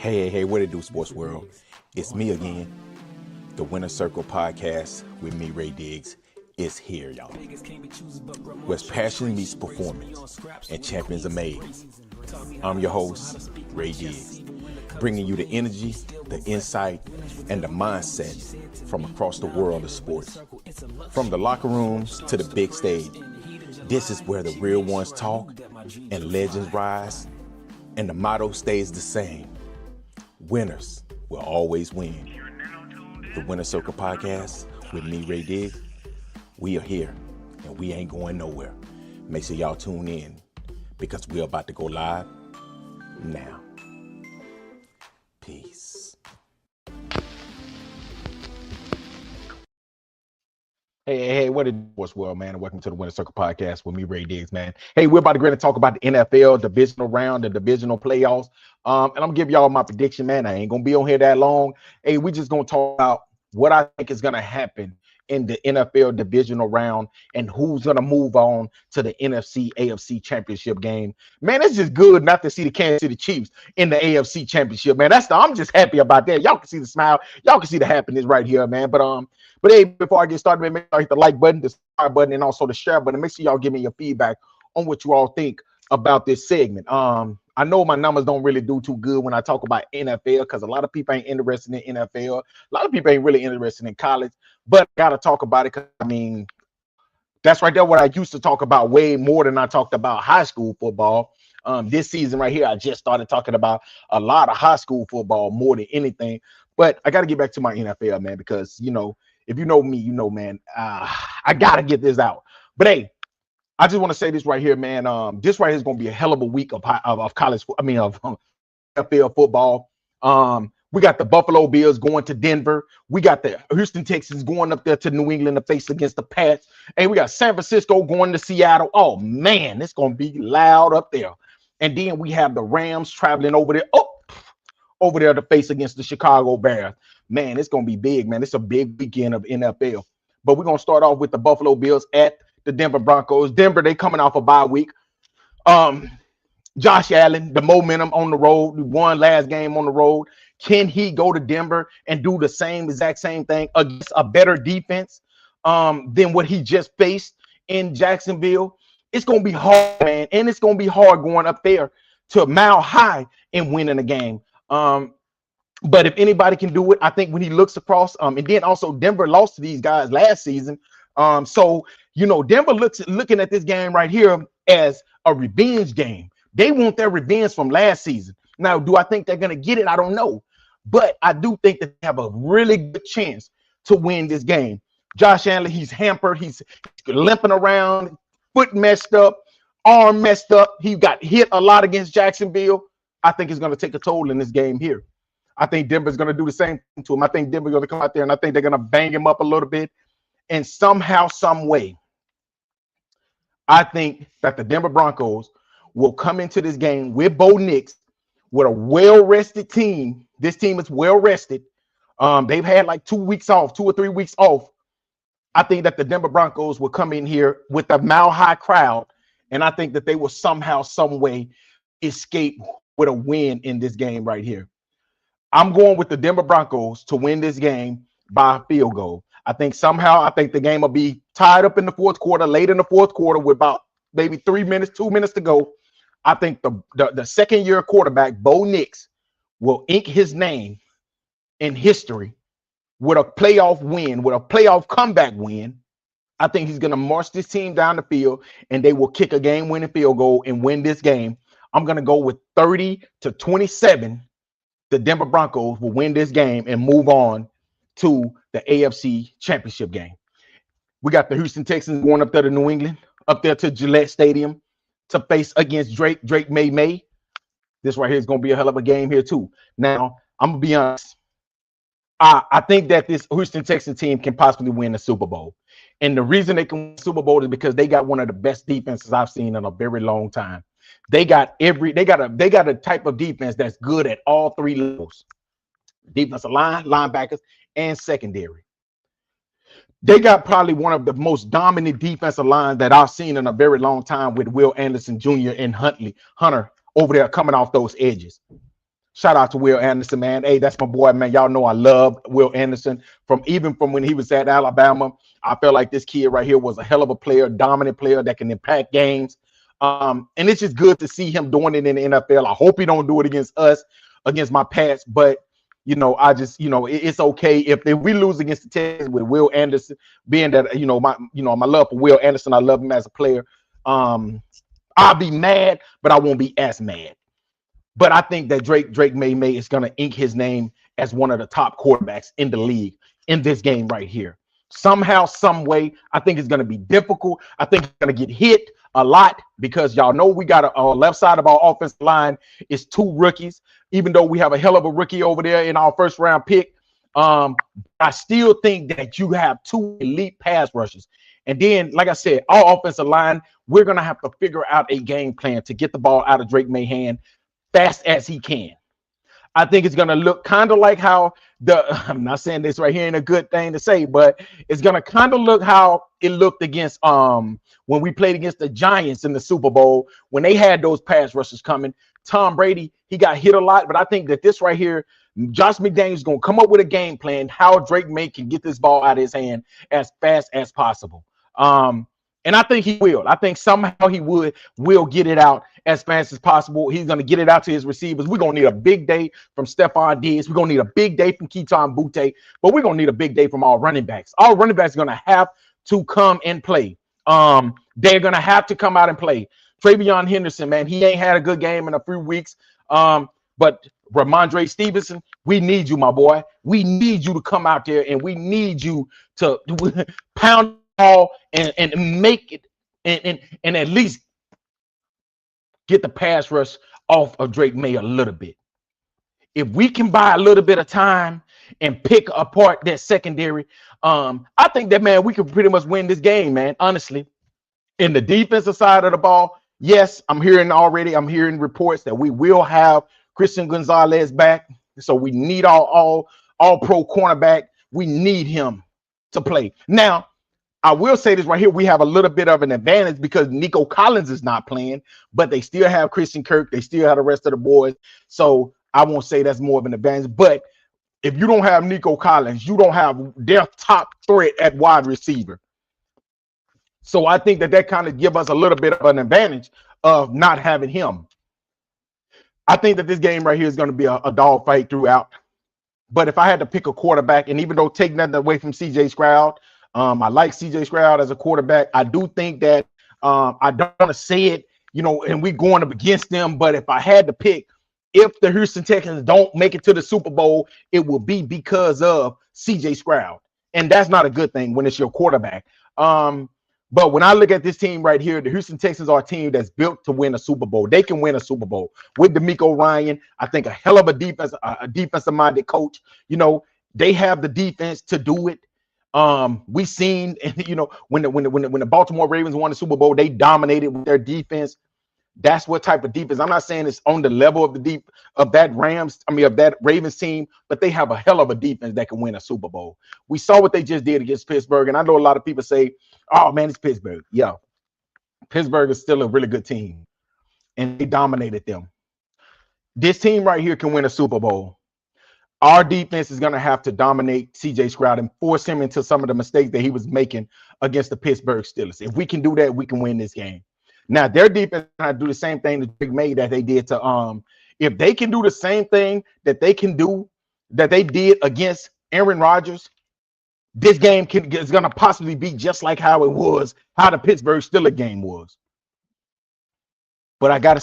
Hey, what it do, sports world? It's me again. The Winner Circle podcast with me, Ray Diggs, is here, y'all. Where passion meets performance and champions are made. I'm your host, Ray Diggs, bringing you the energy, the insight, and the mindset from across the world of sports. From the locker rooms to the big stage, this is where the real ones talk and legends rise, and the motto stays the same. Winners will always win. The Winner Circle podcast with me, Ray Diggs. We are here and we ain't going nowhere. Make sure y'all tune in because we're about to go live now. Peace. Hey, what is sports world, man? And welcome to the Winner Circle podcast with me, Ray Diggs, man. Hey, we're about to go and talk about the NFL divisional round, the divisional playoffs. And I'm gonna give y'all my prediction, man. I ain't gonna be on here that long. Hey, we just gonna talk about what I think is gonna happen in the NFL divisional round and who's gonna move on to the NFC AFC championship game. Man, it's just good not to see the Kansas City Chiefs in the AFC championship, man. I'm just happy about that. Y'all can see the smile, y'all can see the happiness right here, man. But hey, before I get started, man, make sure you hit the like button, the subscribe button, and also the share button. Make sure y'all give me your feedback on what you all think about this segment. I know my numbers don't really do too good when I talk about NFL because a lot of people ain't interested in NFL. A lot of people ain't really interested in college, but I got to talk about it because, I mean, that's right there what I used to talk about way more than I talked about high school football. This season right here, I just started talking about a lot of high school football more than anything. But I got to get back to my NFL, man, because, you know, if you know me, you know, man, I got to get this out. But, hey, I just want to say this right here, man. This right here is going to be a hell of a week of college. I mean, of NFL football. We got the Buffalo Bills going to Denver. We got the Houston Texans going up there to New England to face against the Pats. And we got San Francisco going to Seattle. Oh, man, it's going to be loud up there. And then we have the Rams traveling over there to face against the Chicago Bears. Man, it's going to be big, man. It's a big weekend of NFL. But we're going to start off with the Buffalo Bills at the Denver Broncos. Denver, they coming off a bye week. Josh Allen, the momentum on the road, won last game on the road. Can he go to Denver and do the exact same thing against a better defense than what he just faced in Jacksonville? It's going to be hard, man, and it's going to be hard going up there to Mile High and winning a game. But if anybody can do it, I think when he looks across, and then also Denver lost to these guys last season. So, you know, Denver looking at this game right here as a revenge game. They want their revenge from last season. Now, do I think they're going to get it? I don't know. But I do think that they have a really good chance to win this game. Josh Allen, he's hampered. He's limping around, foot messed up, arm messed up. He got hit a lot against Jacksonville. I think it's going to take a toll in this game here. I think Denver's going to do the same thing to him. I think Denver's going to come out there, and I think they're going to bang him up a little bit. And somehow, some way, I think that the Denver Broncos will come into this game with Bo Nix, with a well-rested team. This team is well-rested. They've had like 2 weeks off, 2 or 3 weeks off. I think that the Denver Broncos will come in here with a mile-high crowd, and I think that they will somehow, some way escape with a win in this game right here. I'm going with the Denver Broncos to win this game by a field goal. I think the game will be tied up in the fourth quarter, late in the fourth quarter with about maybe 2 minutes to go. I think the second-year quarterback, Bo Nix, will ink his name in history with a playoff win, with a playoff comeback win. I think he's going to march this team down the field, and they will kick a game-winning field goal and win this game. I'm going to go with 30-27. The Denver Broncos will win this game and move on to the AFC championship game. We got the Houston Texans going up there to New England, up there to Gillette Stadium to face against Drake May. This right here is going to be a hell of a game here too. Now, I'm going to be honest. I think that this Houston Texans team can possibly win the Super Bowl. And the reason they can win the Super Bowl is because they got one of the best defenses I've seen in a very long time. They got a type of defense that's good at all three levels. Defensive line, linebackers, and secondary. They got probably one of the most dominant defensive lines that I've seen in a very long time with Will Anderson Jr. and Hunter over there coming off those edges. Shout out to Will Anderson, man. Hey, that's my boy, man. Y'all know I love Will Anderson from when he was at Alabama. I felt like this kid right here was a hell of a player, dominant player that can impact games. And it's just good to see him doing it in the NFL. I hope he don't do it against us, against my Pats. But I just, it's okay if we lose against the Texans with Will Anderson, being that my love for Will Anderson, I love him as a player. I'll be mad, but I won't be as mad. But I think that Drake May is going to ink his name as one of the top quarterbacks in the league in this game right here. Somehow, some way, I think it's going to be difficult. I think it's going to get hit a lot because y'all know we got a left side of our offensive line is 2 rookies. Even though we have a hell of a rookie over there in our first round pick, I still think that you have 2 elite pass rushers. And then, like I said, our offensive line, we're going to have to figure out a game plan to get the ball out of Drake May's hand fast as he can. I think it's going to look kind of like how I'm not saying this right here ain't a good thing to say, but it's going to kind of look how it looked against when we played against the Giants in the Super Bowl when they had those pass rushers coming. Tom Brady, he got hit a lot, but I think that this right here, Josh McDaniels is going to come up with a game plan how Drake May can get this ball out of his hand as fast as possible. And I think he will. I think somehow he will get it out as fast as possible. He's going to get it out to his receivers. We're going to need a big day from Stephon Diggs. We're going to need a big day from Keaton Butte, but we're going to need a big day from all running backs. All running backs are going to have to come and play. They're going to have to come out and play. Travion Henderson, man, he ain't had a good game in a few weeks. But Ramondre Stevenson, we need you, my boy. We need you to come out there, and we need you to pound ball and make it and at least get the pass rush off of Drake May a little bit. If we can buy a little bit of time and pick apart that secondary, I think that, man, we can pretty much win this game, man, honestly. In the defensive side of the ball, yes, I'm hearing reports that we will have Christian Gonzalez back. So we need all pro cornerback. We need him to play. Now, I will say this right here. We have a little bit of an advantage because Nico Collins is not playing, but they still have Christian Kirk. They still have the rest of the boys. So I won't say that's more of an advantage. But if you don't have Nico Collins, you don't have their top threat at wide receiver. So I think that kind of gives us a little bit of an advantage of not having him. I think that this game right here is going to be a dog fight throughout. But if I had to pick a quarterback, and even though take nothing away from C.J. Stroud, I like C.J. Stroud as a quarterback. I do think that I don't want to say it, and we're going up against them. But if I had to pick, if the Houston Texans don't make it to the Super Bowl, it will be because of C.J. Stroud. And that's not a good thing when it's your quarterback. But when I look at this team right here, the Houston Texans are a team that's built to win a Super Bowl. They can win a Super Bowl with DeMeco Ryan. I think a hell of a defensive-minded coach. They have the defense to do it. We seen, when the Baltimore Ravens won the Super Bowl, they dominated with their defense. That's what type of defense. I'm not saying it's on the level of that Ravens team, but they have a hell of a defense that can win a Super Bowl. We saw what they just did against Pittsburgh, and I know a lot of people say, "Oh man, it's Pittsburgh." Yeah, Pittsburgh is still a really good team, and they dominated them. This team right here can win a Super Bowl. Our defense is going to have to dominate C.J. Stroud and force him into some of the mistakes that he was making against the Pittsburgh Steelers. If we can do that, we can win this game. Now, their defense can do the same thing to Drake May that they did to if they can do the same thing that they did against Aaron Rodgers, this game is going to possibly be just like how the Pittsburgh Steelers game was. But I gotta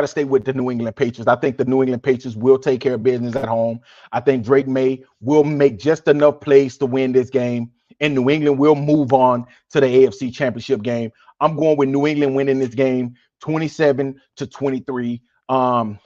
stay with the New England Patriots. I think the New England Patriots will take care of business at home. I think Drake May will make just enough plays to win this game, and New England will move on to the AFC Championship game. I'm going with New England winning this game 27-23.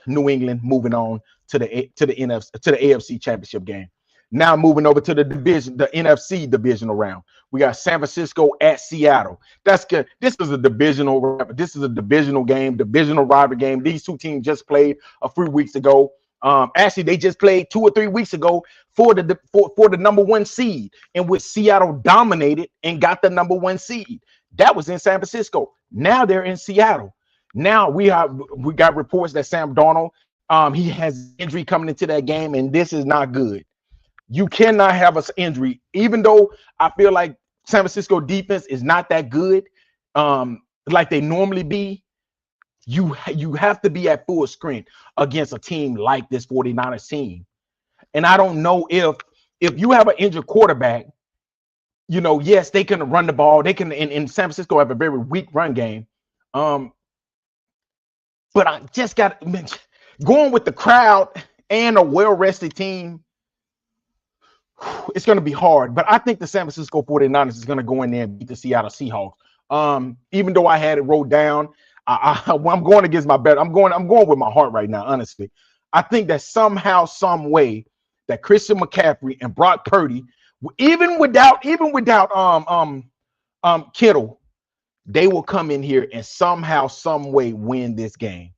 New England moving on to the AFC Championship game. Now moving over to the NFC divisional round. We got San Francisco at Seattle. That's good. This is a divisional game, divisional rivalry game. These two teams just played a few weeks ago. Actually, they just played 2 or 3 weeks ago for the number 1 seed, in which Seattle dominated and got the number 1 seed. That was in San Francisco. Now they're in Seattle. Now we got reports that Sam Darnold He has injury coming into that game, and this is not good. You cannot have an injury, even though I feel like San Francisco defense is not that good, like they normally be. You have to be at full strength against a team like this 49ers team. And I don't know if you have an injured quarterback, yes, they can run the ball. They can in San Francisco have a very weak run game. But I just got going with the crowd and a well-rested team. It's going to be hard, but I think the San Francisco 49ers is going to go in there and beat the Seattle Seahawks. Even though I had it wrote down, I'm going against my bet. I'm going with my heart right now, honestly. I think that somehow, some way, that Christian McCaffrey and Brock Purdy, even without Kittle, they will come in here and somehow, some way win this game.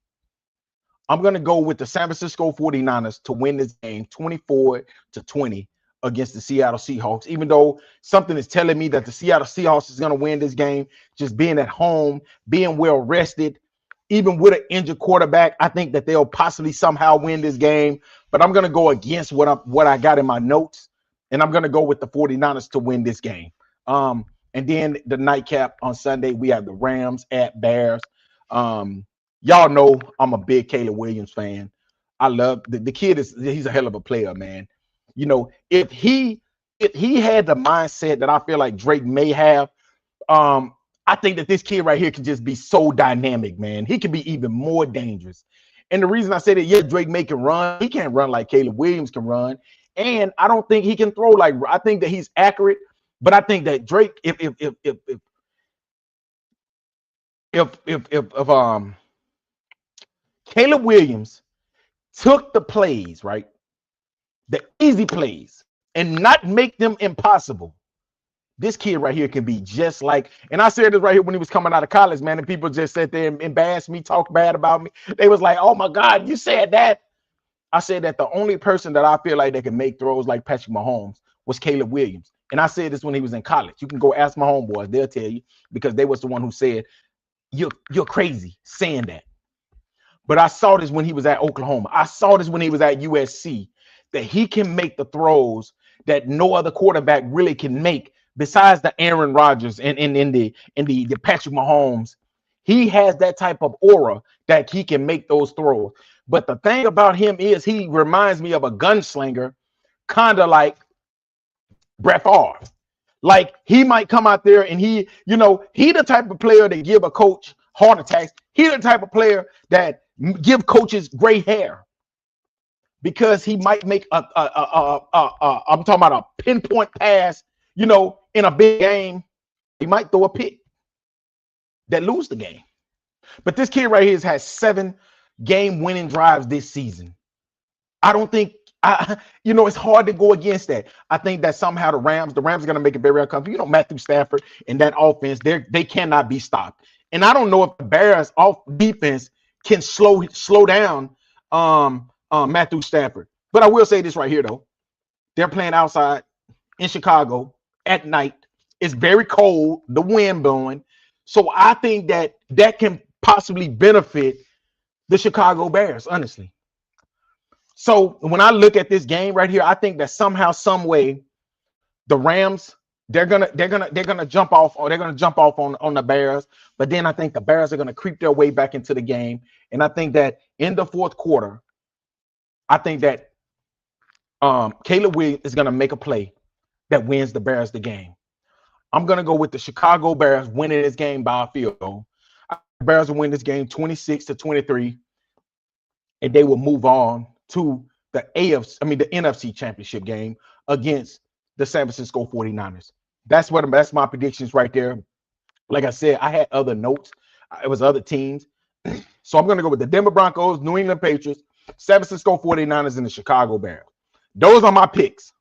I'm going to go with the San Francisco 49ers to win this game 24-20 against the Seattle Seahawks, even though something is telling me that the Seattle Seahawks is going to win this game, just being at home, being well rested, even with an injured quarterback. I think that they'll possibly somehow win this game, but I'm going to go against what I got in my notes, and I'm going to go with the 49ers to win this game. And then the nightcap on Sunday, we have the Rams at Bears. Y'all know I'm a big Caleb Williams fan. I love the kid. He's a hell of a player, man. If he had the mindset that I feel like Drake may have, I think that this kid right here can just be so dynamic, man. He can be even more dangerous. And the reason I say that, yeah, Drake may can run. He can't run like Caleb Williams can run. And I don't think he can throw like, I think that he's accurate, but I think that Drake, if Caleb Williams took the plays, right? The easy plays, and not make them impossible. This kid right here can be just like, and I said this right here when he was coming out of college, man, and people just sat there and embarrassed me, talk bad about me. They was like, oh my God, you said that. I said that the only person that I feel like that can make throws like Patrick Mahomes was Caleb Williams. And I said this when he was in college. You can go ask my homeboys, they'll tell you, because they was the one who said, you're crazy saying that. But I saw this when he was at Oklahoma. I saw this when he was at USC, that he can make the throws that no other quarterback really can make besides the Aaron Rodgers and the Patrick Mahomes. He has that type of aura that he can make those throws. But the thing about him is he reminds me of a gunslinger, kind of like Brett Favre. Like he might come out there and he the type of player that give a coach heart attacks. He the type of player that give coaches gray hair, because he might make I'm talking about a pinpoint pass, in a big game. He might throw a pick that lose the game. But this kid right here has had 7 game-winning drives this season. I don't think it's hard to go against that. I think that somehow the Rams are going to make it very uncomfortable. Matthew Stafford and that offense, they cannot be stopped. And I don't know if the Bears off defense can slow down Matthew Stafford. But I will say this right here, though. They're playing outside in Chicago at night. It's very cold, the wind blowing. So I think that can possibly benefit the Chicago Bears, honestly. So when I look at this game right here, I think that somehow, some way, the Rams, they're gonna jump off, or they're gonna jump off on the Bears. But then I think the Bears are gonna creep their way back into the game. And I think that in the fourth quarter, I think that Caleb Williams is gonna make a play that wins the Bears the game. I'm gonna go with the Chicago Bears winning this game by a field goal. The Bears will win this game 26-23, and they will move on to the NFC Championship game against the San Francisco 49ers. That's my predictions right there. Like I said, I had other notes. It was other teams. So I'm going to go with the Denver Broncos, New England Patriots, San Francisco 49ers, and the Chicago Bears. Those are my picks.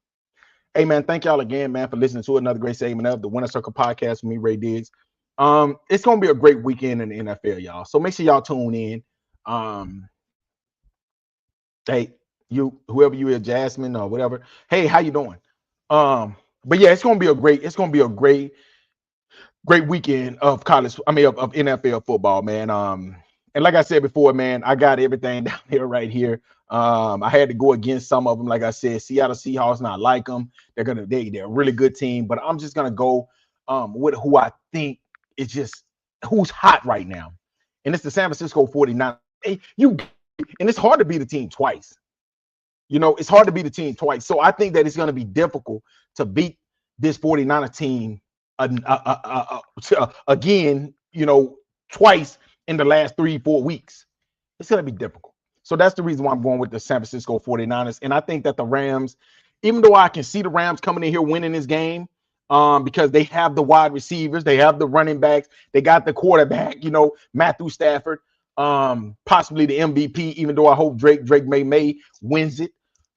Hey, man, thank y'all again, man, for listening to another great segment of the Winner Circle Podcast with me, Ray Diggs. It's going to be a great weekend in the NFL, y'all. So make sure y'all tune in. Hey, whoever you are, Jasmine or whatever. Hey, how you doing? But yeah, it's gonna be a great weekend of of NFL football, man. And like I said before, man, I got everything down here right here. I had to go against some of them. Like I said, Seattle Seahawks, not like them. They're a really good team, but I'm just gonna go with who I think is just who's hot right now. And it's the San Francisco 49ers. Hey, and it's hard to beat a team twice. You know, it's hard to beat the team twice. So I think that it's going to be difficult to beat this 49er team again, you know, twice in the last 3-4 weeks. It's going to be difficult. So that's the reason why I'm going with the San Francisco 49ers. And I think that the Rams, even though I can see the Rams coming in here winning this game, because they have the wide receivers, they have the running backs, they got the quarterback, you know, Matthew Stafford, possibly the MVP, even though I hope Drake May wins it.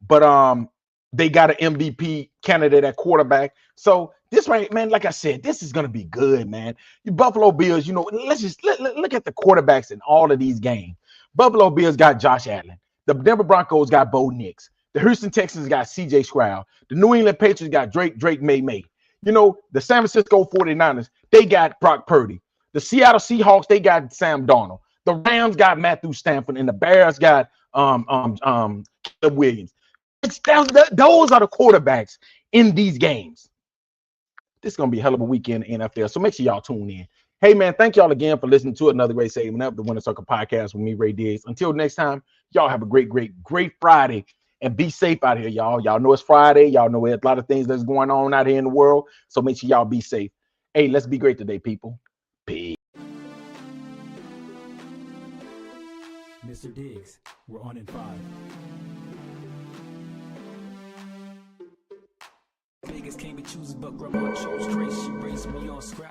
But they got an MVP candidate at quarterback. So this right, man, like I said, this is gonna be good, man. You Buffalo Bills, you know, let's just look at the quarterbacks in all of these games. Buffalo Bills got Josh Allen. The Denver Broncos got Bo Nix. The Houston Texans got CJ Stroud. The New England Patriots got Drake May. You know, the San Francisco 49ers, they got Brock Purdy. The Seattle Seahawks, they got Sam Darnold. The Rams got Matthew Stafford, and the Bears got Caleb Williams. Those are the quarterbacks in these games. This is going to be a hell of a weekend in NFL. So make sure y'all tune in. Hey, man, thank y'all again for listening to another great segment of the Winner Circle Podcast with me, Ray Diggs. Until next time, y'all have a great Friday. And be safe out here, y'all. Y'all know it's Friday. Y'all know there's a lot of things that's going on out here in the world. So make sure y'all be safe. Hey, let's be great today, people. Peace. Mr. Diggs, we're on in 5. Vegas can't be choosers, but grandma chose Trace. She raised me on scrap.